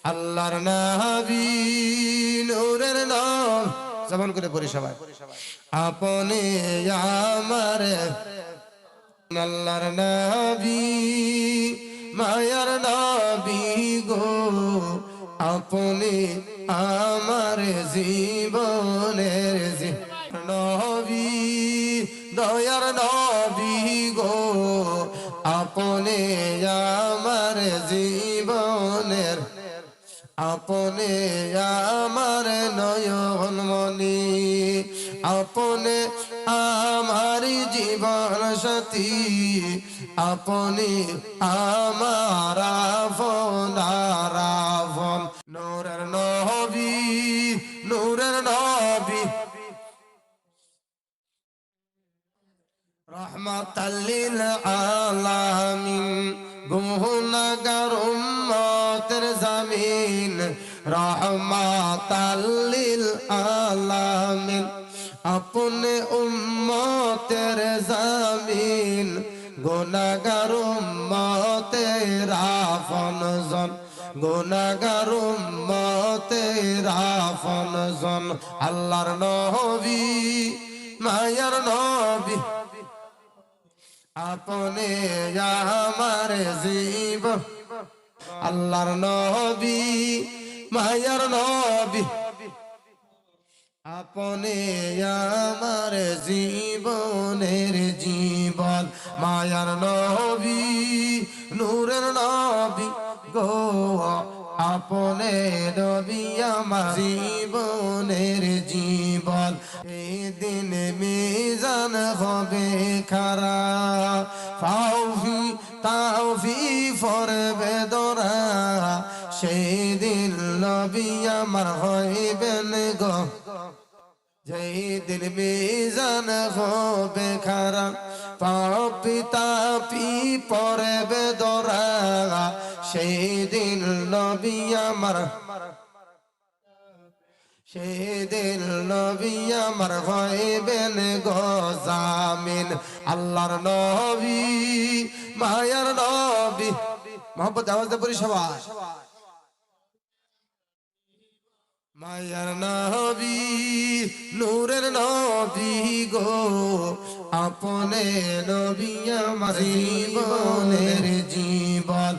আল্লাহর নবী নূরের নব জবান করে পড়ি সবাই আপনি আমার আল্লাহর নবী মায়ার নবী গো আপনি আমার জীবনের নবী দয়ার নবী গো আপনি আমার জীবনের আপনি আমার নয়নমণি আপনি আমার জীবন সাথী আপনি আমার আপন নূরের নবী নূরের নবী রহমাতাল লিল আলামিন গুনাহগার উম্মতের জামিন রহমাতাল লিল আলামিন আপনি উম্মতের জামিন গুনাহগার উম্মতের আপনজন গুনাহগার উম্মতের আপনজন আল্লাহর নবী মায়ার নবী আপনি আমার জীবন আল্লাহর নবী মায়ার নবী আপনি আমার জীবনের জীবন মায়ার নবী নূরের নবী গো আপনি নবী আমার জীবনের জীবন এই দিন মিজান হবে খারা ফাউফি তাওফি ফরবে দরা সেই দিন নবী আমার হইবেন গো যেই দিন মিজান হবে খারা পাপি তাপি পরবে দরা সেই দিন নবী আমার সেদিন নবী আমার হইবেন গো জামিন আল্লাহর নবী মায়ার নবী মোহাম্মদ আওয়াজ দিয়ে পড়ি সবাই মায়ার নবী নূরের নবী গো আপনি নবী আমার জীবনের জীবন